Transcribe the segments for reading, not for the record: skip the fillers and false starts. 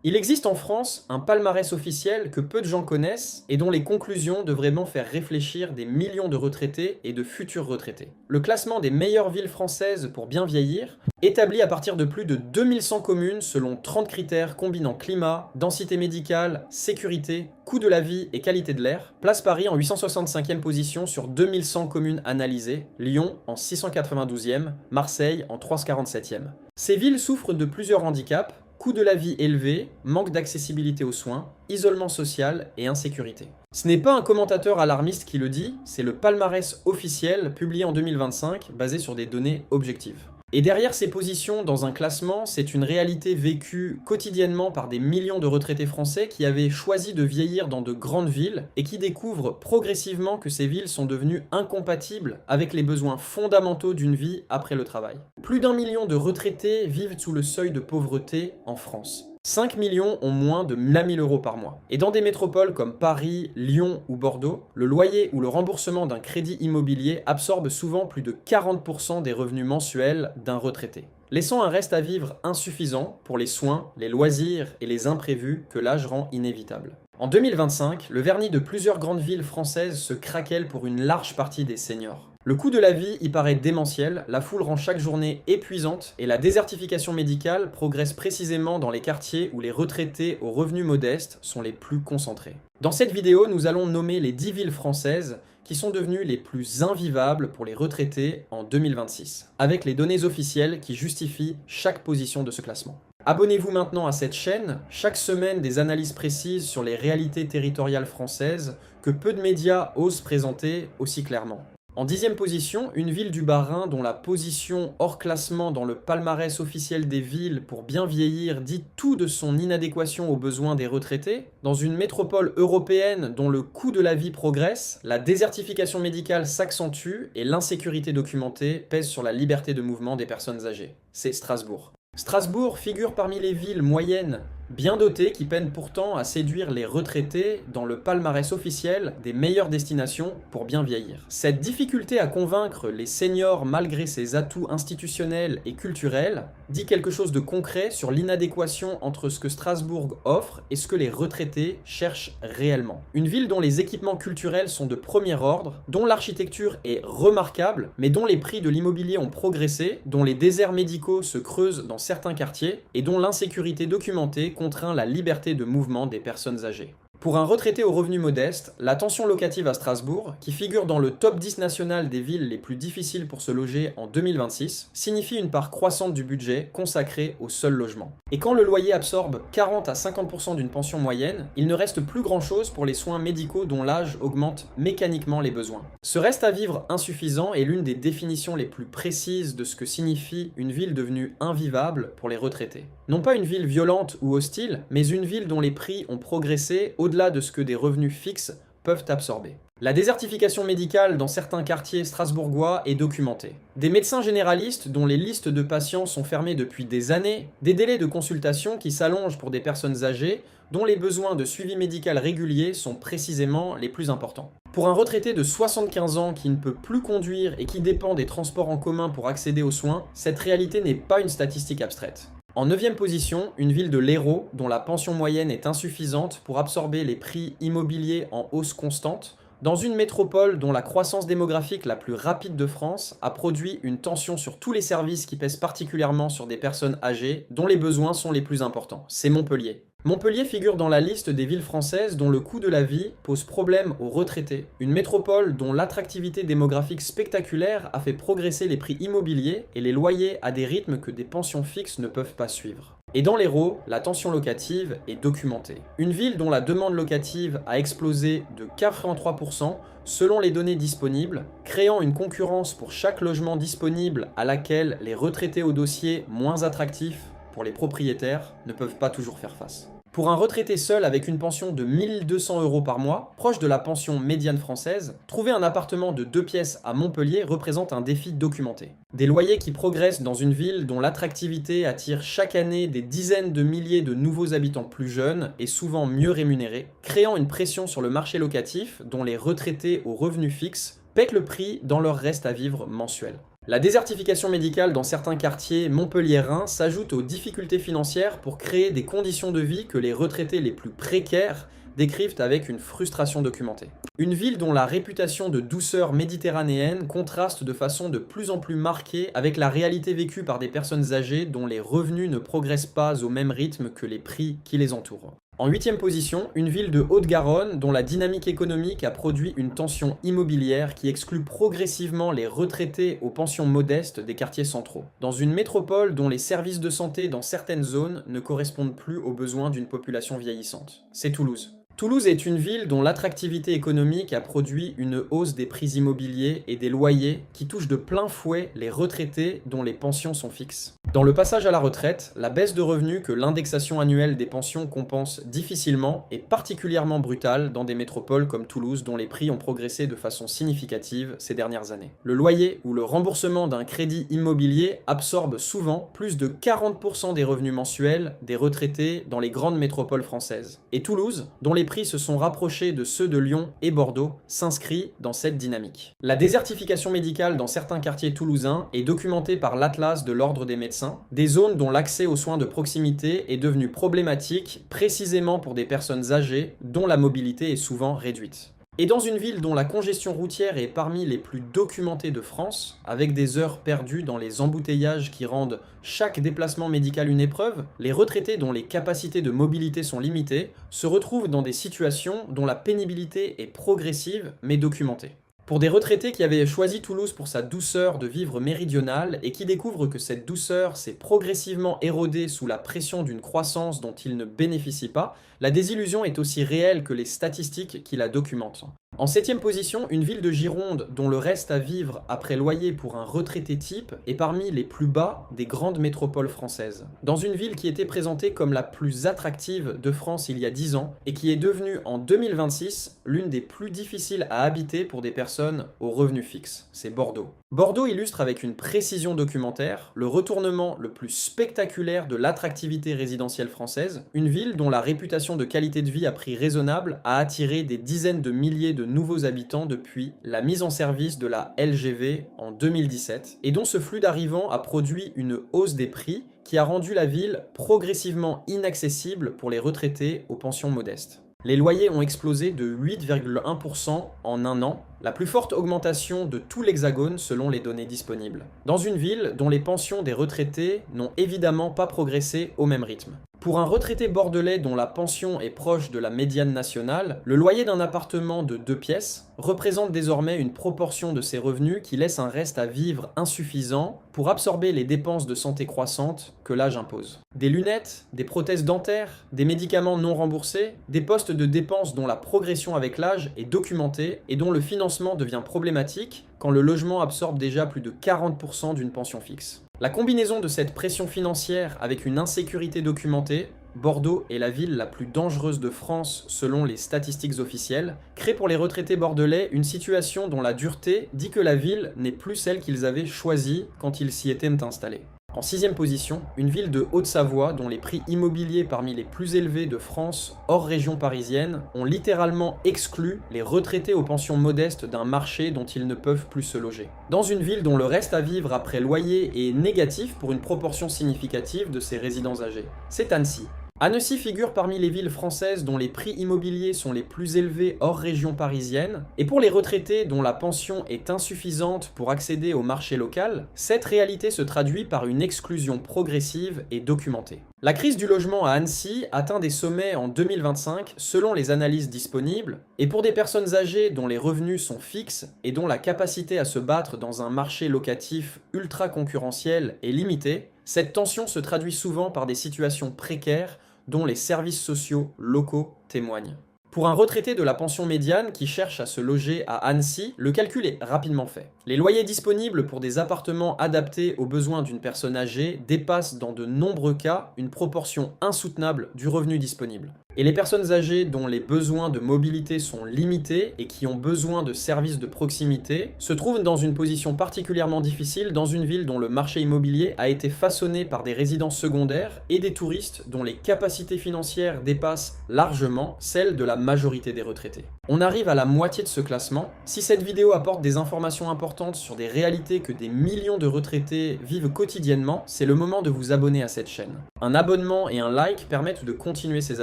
Il existe en France un palmarès officiel que peu de gens connaissent et dont les conclusions devraient vraiment faire réfléchir des millions de retraités et de futurs retraités. Le classement des meilleures villes françaises pour bien vieillir, établi à partir de plus de 2100 communes selon 30 critères combinant climat, densité médicale, sécurité, coût de la vie et qualité de l'air, place Paris en 865e position sur 2100 communes analysées, Lyon en 692e, Marseille en 347e. Ces villes souffrent de plusieurs handicaps: coût de la vie élevé, manque d'accessibilité aux soins, isolement social et insécurité. Ce n'est pas un commentateur alarmiste qui le dit, c'est le palmarès officiel publié en 2025 basé sur des données objectives. Et derrière ces positions dans un classement, c'est une réalité vécue quotidiennement par des millions de retraités français qui avaient choisi de vieillir dans de grandes villes et qui découvrent progressivement que ces villes sont devenues incompatibles avec les besoins fondamentaux d'une vie après le travail. Plus d'1 million de retraités vivent sous le seuil de pauvreté en France. 5 millions ont moins de 1 000 euros par mois. Et dans des métropoles comme Paris, Lyon ou Bordeaux, le loyer ou le remboursement d'un crédit immobilier absorbe souvent plus de 40% des revenus mensuels d'un retraité, laissant un reste à vivre insuffisant pour les soins, les loisirs et les imprévus que l'âge rend inévitable. En 2025, le vernis de plusieurs grandes villes françaises se craquelle pour une large partie des seniors. Le coût de la vie y paraît démentiel, la foule rend chaque journée épuisante et la désertification médicale progresse précisément dans les quartiers où les retraités aux revenus modestes sont les plus concentrés. Dans cette vidéo, nous allons nommer les 10 villes françaises qui sont devenues les plus invivables pour les retraités en 2026, avec les données officielles qui justifient chaque position de ce classement. Abonnez-vous maintenant à cette chaîne, chaque semaine des analyses précises sur les réalités territoriales françaises que peu de médias osent présenter aussi clairement. En 10e position, une ville du Bas-Rhin dont la position hors classement dans le palmarès officiel des villes pour bien vieillir dit tout de son inadéquation aux besoins des retraités. Dans une métropole européenne dont le coût de la vie progresse, la désertification médicale s'accentue et l'insécurité documentée pèse sur la liberté de mouvement des personnes âgées. C'est Strasbourg. Strasbourg figure parmi les villes moyennes bien dotées qui peinent pourtant à séduire les retraités dans le palmarès officiel des meilleures destinations pour bien vieillir. Cette difficulté à convaincre les seniors malgré ses atouts institutionnels et culturels dit quelque chose de concret sur l'inadéquation entre ce que Strasbourg offre et ce que les retraités cherchent réellement. Une ville dont les équipements culturels sont de premier ordre, dont l'architecture est remarquable, mais dont les prix de l'immobilier ont progressé, dont les déserts médicaux se creusent dans certains quartiers et dont l'insécurité documentée contraint la liberté de mouvement des personnes âgées. Pour un retraité aux revenus modestes, la tension locative à Strasbourg, qui figure dans le top 10 national des villes les plus difficiles pour se loger en 2026, signifie une part croissante du budget consacré au seul logement. Et quand le loyer absorbe 40 à 50% d'une pension moyenne, il ne reste plus grand-chose pour les soins médicaux dont l'âge augmente mécaniquement les besoins. Ce reste à vivre insuffisant est l'une des définitions les plus précises de ce que signifie une ville devenue invivable pour les retraités. Non pas une ville violente ou hostile, mais une ville dont les prix ont progressé au-delà de ce que des revenus fixes peuvent absorber. La désertification médicale dans certains quartiers strasbourgeois est documentée. Des médecins généralistes dont les listes de patients sont fermées depuis des années, des délais de consultation qui s'allongent pour des personnes âgées dont les besoins de suivi médical régulier sont précisément les plus importants. Pour un retraité de 75 ans qui ne peut plus conduire et qui dépend des transports en commun pour accéder aux soins, cette réalité n'est pas une statistique abstraite. En 9e position, une ville de l'Hérault dont la pension moyenne est insuffisante pour absorber les prix immobiliers en hausse constante, dans une métropole dont la croissance démographique la plus rapide de France a produit une tension sur tous les services qui pèsent particulièrement sur des personnes âgées dont les besoins sont les plus importants. C'est Montpellier. Montpellier figure dans la liste des villes françaises dont le coût de la vie pose problème aux retraités. Une métropole dont l'attractivité démographique spectaculaire a fait progresser les prix immobiliers et les loyers à des rythmes que des pensions fixes ne peuvent pas suivre. Et dans l'Hérault, la tension locative est documentée. Une ville dont la demande locative a explosé de 83% selon les données disponibles, créant une concurrence pour chaque logement disponible à laquelle les retraités au dossier moins attractifs pour les propriétaires ne peuvent pas toujours faire face. Pour un retraité seul avec une pension de 1 200 euros par mois, proche de la pension médiane française, trouver un appartement de 2 pièces à Montpellier représente un défi documenté. Des loyers qui progressent dans une ville dont l'attractivité attire chaque année des dizaines de milliers de nouveaux habitants plus jeunes et souvent mieux rémunérés, créant une pression sur le marché locatif dont les retraités aux revenus fixes paient le prix dans leur reste à vivre mensuel. La désertification médicale dans certains quartiers montpelliérains s'ajoute aux difficultés financières pour créer des conditions de vie que les retraités les plus précaires décrivent avec une frustration documentée. Une ville dont la réputation de douceur méditerranéenne contraste de façon de plus en plus marquée avec la réalité vécue par des personnes âgées dont les revenus ne progressent pas au même rythme que les prix qui les entourent. En huitième position, une ville de Haute-Garonne dont la dynamique économique a produit une tension immobilière qui exclut progressivement les retraités aux pensions modestes des quartiers centraux. Dans une métropole dont les services de santé dans certaines zones ne correspondent plus aux besoins d'une population vieillissante. C'est Toulouse. Toulouse est une ville dont l'attractivité économique a produit une hausse des prix immobiliers et des loyers qui touche de plein fouet les retraités dont les pensions sont fixes. Dans le passage à la retraite, la baisse de revenus que l'indexation annuelle des pensions compense difficilement est particulièrement brutale dans des métropoles comme Toulouse dont les prix ont progressé de façon significative ces dernières années. Le loyer ou le remboursement d'un crédit immobilier absorbe souvent plus de 40% des revenus mensuels des retraités dans les grandes métropoles françaises. Et Toulouse, dont les prix se sont rapprochés de ceux de Lyon et Bordeaux, s'inscrit dans cette dynamique. La désertification médicale dans certains quartiers toulousains est documentée par l'Atlas de l'Ordre des médecins, des zones dont l'accès aux soins de proximité est devenu problématique précisément pour des personnes âgées dont la mobilité est souvent réduite. Et dans une ville dont la congestion routière est parmi les plus documentées de France, avec des heures perdues dans les embouteillages qui rendent chaque déplacement médical une épreuve, les retraités dont les capacités de mobilité sont limitées se retrouvent dans des situations dont la pénibilité est progressive mais documentée. Pour des retraités qui avaient choisi Toulouse pour sa douceur de vivre méridionale et qui découvrent que cette douceur s'est progressivement érodée sous la pression d'une croissance dont ils ne bénéficient pas, la désillusion est aussi réelle que les statistiques qui la documentent. En septième position, une ville de Gironde dont le reste à vivre après loyer pour un retraité type est parmi les plus bas des grandes métropoles françaises. Dans une ville qui était présentée comme la plus attractive de France il y a 10 ans et qui est devenue en 2026 l'une des plus difficiles à habiter pour des personnes aux revenus fixes, c'est Bordeaux. Bordeaux illustre avec une précision documentaire le retournement le plus spectaculaire de l'attractivité résidentielle française, une ville dont la réputation de qualité de vie à prix raisonnable a attiré des dizaines de milliers de nouveaux habitants depuis la mise en service de la LGV en 2017, et dont ce flux d'arrivants a produit une hausse des prix qui a rendu la ville progressivement inaccessible pour les retraités aux pensions modestes. Les loyers ont explosé de 8,1% en un an, la plus forte augmentation de tout l'Hexagone selon les données disponibles. Dans une ville dont les pensions des retraités n'ont évidemment pas progressé au même rythme. Pour un retraité bordelais dont la pension est proche de la médiane nationale, le loyer d'un appartement de 2 pièces représente désormais une proportion de ses revenus qui laisse un reste à vivre insuffisant pour absorber les dépenses de santé croissantes que l'âge impose. Des lunettes, des prothèses dentaires, des médicaments non remboursés, des postes de dépenses dont la progression avec l'âge est documentée et dont le financement devient problématique quand le logement absorbe déjà plus de 40% d'une pension fixe. La combinaison de cette pression financière avec une insécurité documentée, Bordeaux est la ville la plus dangereuse de France selon les statistiques officielles, crée pour les retraités bordelais une situation dont la dureté dit que la ville n'est plus celle qu'ils avaient choisie quand ils s'y étaient installés. En sixième position, une ville de Haute-Savoie dont les prix immobiliers parmi les plus élevés de France, hors région parisienne, ont littéralement exclu les retraités aux pensions modestes d'un marché dont ils ne peuvent plus se loger. Dans une ville dont le reste à vivre après loyer est négatif pour une proportion significative de ses résidents âgés. C'est Annecy. Annecy figure parmi les villes françaises dont les prix immobiliers sont les plus élevés hors région parisienne, et pour les retraités dont la pension est insuffisante pour accéder au marché local, cette réalité se traduit par une exclusion progressive et documentée. La crise du logement à Annecy atteint des sommets en 2025 selon les analyses disponibles, et pour des personnes âgées dont les revenus sont fixes et dont la capacité à se battre dans un marché locatif ultra concurrentiel est limitée, cette tension se traduit souvent par des situations précaires dont les services sociaux locaux témoignent. Pour un retraité de la pension médiane qui cherche à se loger à Annecy, le calcul est rapidement fait. Les loyers disponibles pour des appartements adaptés aux besoins d'une personne âgée dépassent dans de nombreux cas une proportion insoutenable du revenu disponible. Et les personnes âgées dont les besoins de mobilité sont limités et qui ont besoin de services de proximité se trouvent dans une position particulièrement difficile dans une ville dont le marché immobilier a été façonné par des résidences secondaires et des touristes dont les capacités financières dépassent largement celles de la majorité des retraités. On arrive à la moitié de ce classement. Si cette vidéo apporte des informations importantes sur des réalités que des millions de retraités vivent quotidiennement, c'est le moment de vous abonner à cette chaîne. Un abonnement et un like permettent de continuer ces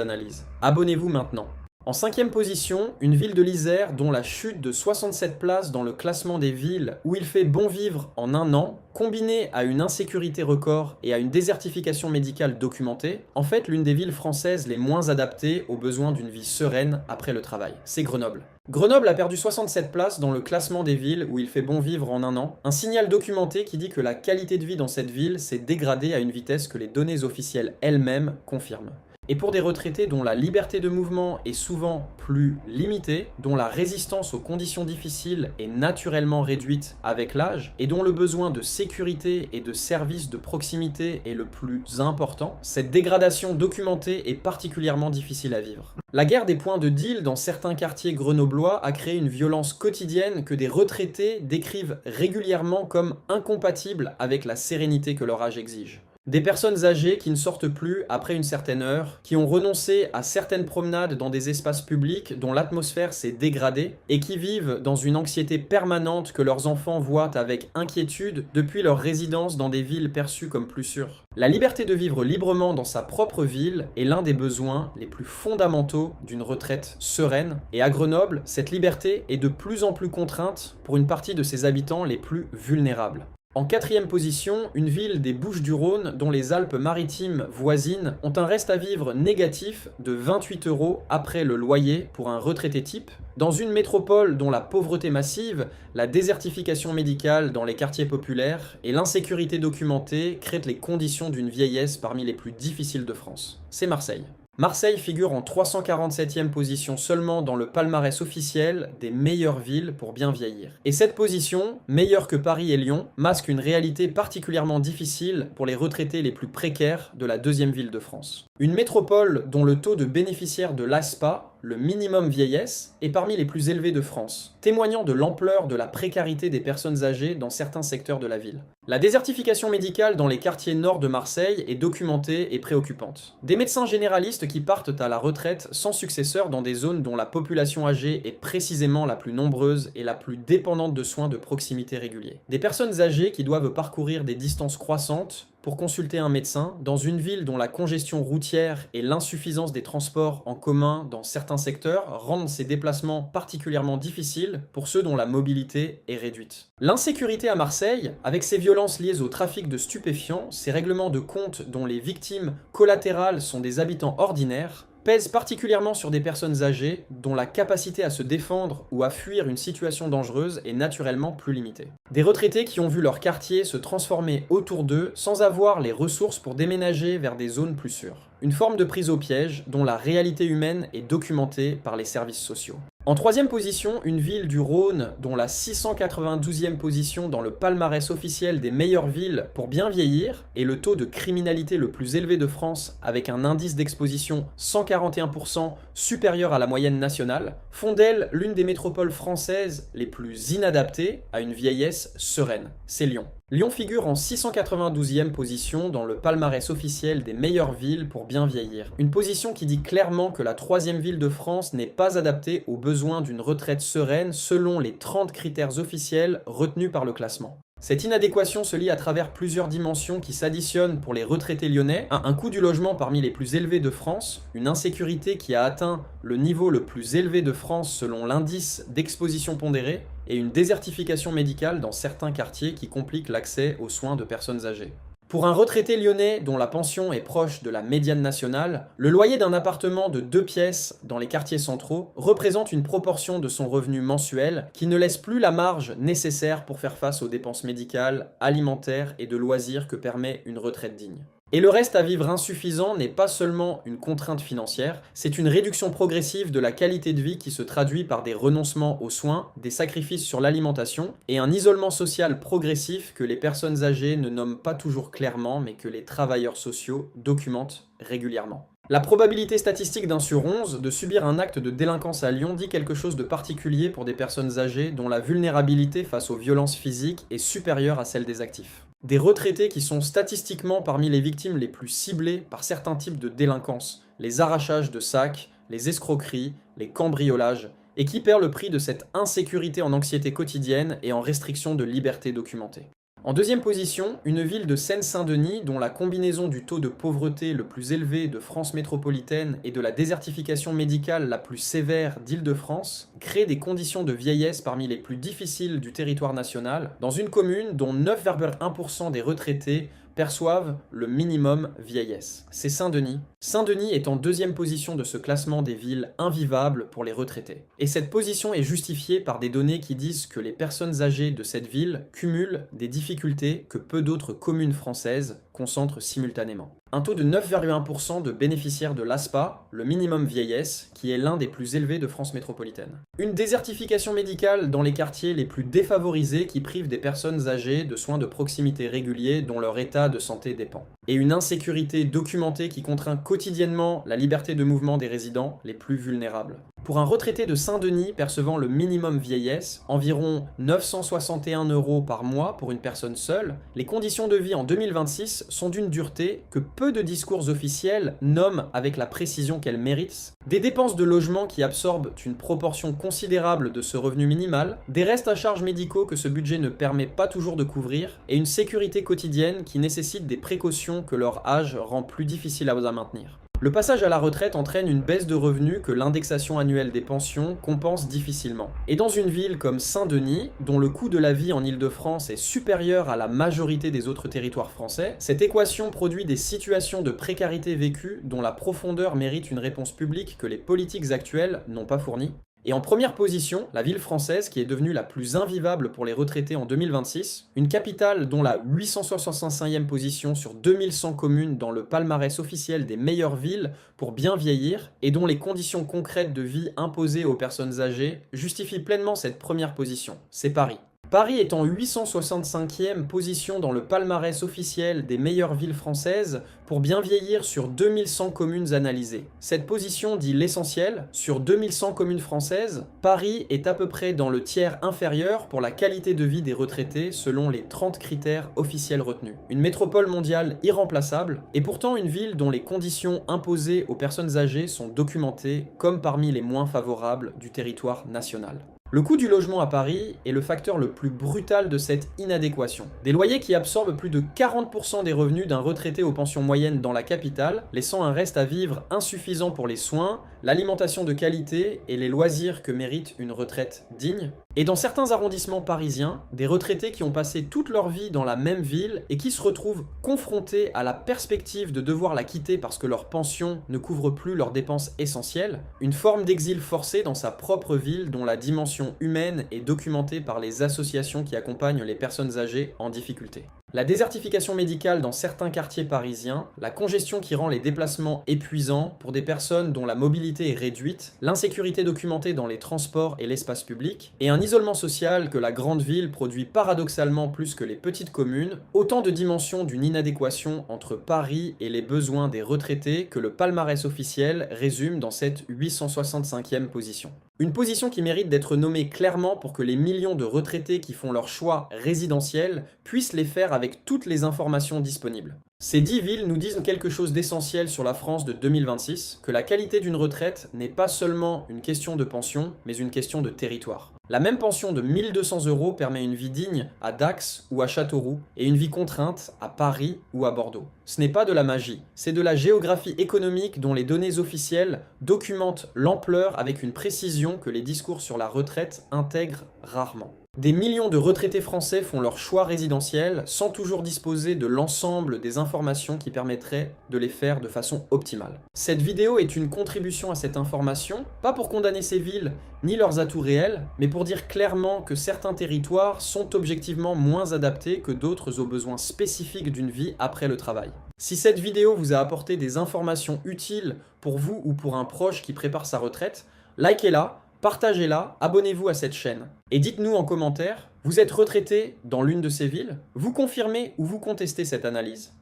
analyses. Abonnez-vous maintenant. En 5e position, une ville de l'Isère dont la chute de 67 places dans le classement des villes où il fait bon vivre en un an, combinée à une insécurité record et à une désertification médicale documentée, en fait l'une des villes françaises les moins adaptées aux besoins d'une vie sereine après le travail. C'est Grenoble. Grenoble a perdu 67 places dans le classement des villes où il fait bon vivre en un an, un signal documenté qui dit que la qualité de vie dans cette ville s'est dégradée à une vitesse que les données officielles elles-mêmes confirment. Et pour des retraités dont la liberté de mouvement est souvent plus limitée, dont la résistance aux conditions difficiles est naturellement réduite avec l'âge, et dont le besoin de sécurité et de services de proximité est le plus important, cette dégradation documentée est particulièrement difficile à vivre. La guerre des points de deal dans certains quartiers grenoblois a créé une violence quotidienne que des retraités décrivent régulièrement comme incompatible avec la sérénité que leur âge exige. Des personnes âgées qui ne sortent plus après une certaine heure, qui ont renoncé à certaines promenades dans des espaces publics dont l'atmosphère s'est dégradée et qui vivent dans une anxiété permanente que leurs enfants voient avec inquiétude depuis leur résidence dans des villes perçues comme plus sûres. La liberté de vivre librement dans sa propre ville est l'un des besoins les plus fondamentaux d'une retraite sereine, et à Grenoble, cette liberté est de plus en plus contrainte pour une partie de ses habitants les plus vulnérables. En 4e position, une ville des Bouches-du-Rhône dont les Alpes-Maritimes voisines ont un reste à vivre négatif de 28 € après le loyer pour un retraité type, dans une métropole dont la pauvreté massive, la désertification médicale dans les quartiers populaires et l'insécurité documentée créent les conditions d'une vieillesse parmi les plus difficiles de France. C'est Marseille. Marseille figure en 347e position seulement dans le palmarès officiel des meilleures villes pour bien vieillir. Et cette position, meilleure que Paris et Lyon, masque une réalité particulièrement difficile pour les retraités les plus précaires de la 2e ville de France. Une métropole dont le taux de bénéficiaires de l'ASPA, le minimum vieillesse, est parmi les plus élevés de France, témoignant de l'ampleur de la précarité des personnes âgées dans certains secteurs de la ville. La désertification médicale dans les quartiers nord de Marseille est documentée et préoccupante. Des médecins généralistes qui partent à la retraite sans successeur dans des zones dont la population âgée est précisément la plus nombreuse et la plus dépendante de soins de proximité réguliers. Des personnes âgées qui doivent parcourir des distances croissantes pour consulter un médecin dans une ville dont la congestion routière et l'insuffisance des transports en commun dans certains secteurs rendent ces déplacements particulièrement difficiles pour ceux dont la mobilité est réduite. L'insécurité à Marseille, avec ses violences liées au trafic de stupéfiants, ses règlements de compte dont les victimes collatérales sont des habitants ordinaires, pèse particulièrement sur des personnes âgées dont la capacité à se défendre ou à fuir une situation dangereuse est naturellement plus limitée. Des retraités qui ont vu leur quartier se transformer autour d'eux sans avoir les ressources pour déménager vers des zones plus sûres. Une forme de prise au piège dont la réalité humaine est documentée par les services sociaux. En 3e position, une ville du Rhône dont la 692e position dans le palmarès officiel des meilleures villes pour bien vieillir et le taux de criminalité le plus élevé de France avec un indice d'exposition 141% supérieur à la moyenne nationale, font d'elle l'une des métropoles françaises les plus inadaptées à une vieillesse sereine. C'est Lyon. Lyon figure en 692e position dans le palmarès officiel des meilleures villes pour bien vieillir. Une position qui dit clairement que la 3e ville de France n'est pas adaptée aux besoins d'une retraite sereine selon les 30 critères officiels retenus par le classement. Cette inadéquation se lie à travers plusieurs dimensions qui s'additionnent pour les retraités lyonnais, un coût du logement parmi les plus élevés de France, une insécurité qui a atteint le niveau le plus élevé de France selon l'indice d'exposition pondérée, et une désertification médicale dans certains quartiers qui complique l'accès aux soins de personnes âgées. Pour un retraité lyonnais dont la pension est proche de la médiane nationale, le loyer d'un appartement de 2 pièces dans les quartiers centraux représente une proportion de son revenu mensuel qui ne laisse plus la marge nécessaire pour faire face aux dépenses médicales, alimentaires et de loisirs que permet une retraite digne. Et le reste à vivre insuffisant n'est pas seulement une contrainte financière, c'est une réduction progressive de la qualité de vie qui se traduit par des renoncements aux soins, des sacrifices sur l'alimentation et un isolement social progressif que les personnes âgées ne nomment pas toujours clairement mais que les travailleurs sociaux documentent régulièrement. La probabilité statistique d'1 sur 11 de subir un acte de délinquance à Lyon dit quelque chose de particulier pour des personnes âgées dont la vulnérabilité face aux violences physiques est supérieure à celle des actifs. Des retraités qui sont statistiquement parmi les victimes les plus ciblées par certains types de délinquance, les arrachages de sacs, les escroqueries, les cambriolages, et qui perd le prix de cette insécurité en anxiété quotidienne et en restriction de liberté documentée. En deuxième position, une ville de Seine-Saint-Denis dont la combinaison du taux de pauvreté le plus élevé de France métropolitaine et de la désertification médicale la plus sévère d'Île-de-France crée des conditions de vieillesse parmi les plus difficiles du territoire national, dans une commune dont 9,1% des retraités perçoivent le minimum vieillesse. C'est Saint-Denis. Saint-Denis est en deuxième position de ce classement des villes invivables pour les retraités. Et cette position est justifiée par des données qui disent que les personnes âgées de cette ville cumulent des difficultés que peu d'autres communes françaises concentrent simultanément. Un taux de 9,1% de bénéficiaires de l'ASPA, le minimum vieillesse, qui est l'un des plus élevés de France métropolitaine. Une désertification médicale dans les quartiers les plus défavorisés qui privent des personnes âgées de soins de proximité réguliers dont leur état de santé dépend. Et une insécurité documentée qui contraint quotidiennement la liberté de mouvement des résidents les plus vulnérables. Pour un retraité de Saint-Denis percevant le minimum vieillesse, environ 961 € par mois pour une personne seule, les conditions de vie en 2026 sont d'une dureté que peu de discours officiels nomment avec la précision qu'elles méritent, des dépenses de logement qui absorbent une proportion considérable de ce revenu minimal, des restes à charge médicaux que ce budget ne permet pas toujours de couvrir, et une sécurité quotidienne qui nécessite des précautions que leur âge rend plus difficile à maintenir. Le passage à la retraite entraîne une baisse de revenus que l'indexation annuelle des pensions compense difficilement. Et dans une ville comme Saint-Denis, dont le coût de la vie en Île-de-France est supérieur à la majorité des autres territoires français, cette équation produit des situations de précarité vécue dont la profondeur mérite une réponse publique que les politiques actuelles n'ont pas fournie. Et en première position, la ville française qui est devenue la plus invivable pour les retraités en 2026, une capitale dont la 865e position sur 2100 communes dans le palmarès officiel des meilleures villes pour bien vieillir et dont les conditions concrètes de vie imposées aux personnes âgées justifient pleinement cette première position. C'est Paris. Paris est en 865e position dans le palmarès officiel des meilleures villes françaises pour bien vieillir sur 2100 communes analysées. Cette position dit l'essentiel, sur 2100 communes françaises, Paris est à peu près dans le tiers inférieur pour la qualité de vie des retraités selon les 30 critères officiels retenus. Une métropole mondiale irremplaçable, et pourtant une ville dont les conditions imposées aux personnes âgées sont documentées comme parmi les moins favorables du territoire national. Le coût du logement à Paris est le facteur le plus brutal de cette inadéquation. Des loyers qui absorbent plus de 40% des revenus d'un retraité aux pensions moyennes dans la capitale, laissant un reste à vivre insuffisant pour les soins, l'alimentation de qualité et les loisirs que mérite une retraite digne. Et dans certains arrondissements parisiens, des retraités qui ont passé toute leur vie dans la même ville et qui se retrouvent confrontés à la perspective de devoir la quitter parce que leur pension ne couvre plus leurs dépenses essentielles, une forme d'exil forcé dans sa propre ville dont la dimension humaine est documentée par les associations qui accompagnent les personnes âgées en difficulté. La désertification médicale dans certains quartiers parisiens, la congestion qui rend les déplacements épuisants pour des personnes dont la mobilité est réduite, l'insécurité documentée dans les transports et l'espace public, et un isolement social que la grande ville produit paradoxalement plus que les petites communes, autant de dimensions d'une inadéquation entre Paris et les besoins des retraités que le palmarès officiel résume dans cette 865e position. Une position qui mérite d'être nommée clairement pour que les millions de retraités qui font leur choix résidentiel puissent les faire avec toutes les informations disponibles. Ces 10 villes nous disent quelque chose d'essentiel sur la France de 2026, que la qualité d'une retraite n'est pas seulement une question de pension, mais une question de territoire. La même pension de 1 200 € permet une vie digne à Dax ou à Châteauroux, et une vie contrainte à Paris ou à Bordeaux. Ce n'est pas de la magie, c'est de la géographie économique dont les données officielles documentent l'ampleur avec une précision que les discours sur la retraite intègrent rarement. Des millions de retraités français font leur choix résidentiel sans toujours disposer de l'ensemble des informations qui permettraient de les faire de façon optimale. Cette vidéo est une contribution à cette information, pas pour condamner ces villes ni leurs atouts réels, mais pour dire clairement que certains territoires sont objectivement moins adaptés que d'autres aux besoins spécifiques d'une vie après le travail. Si cette vidéo vous a apporté des informations utiles pour vous ou pour un proche qui prépare sa retraite, likez-la, partagez-la, abonnez-vous à cette chaîne. Et dites-nous en commentaire, vous êtes retraité dans l'une de ces villes? Vous confirmez ou vous contestez cette analyse?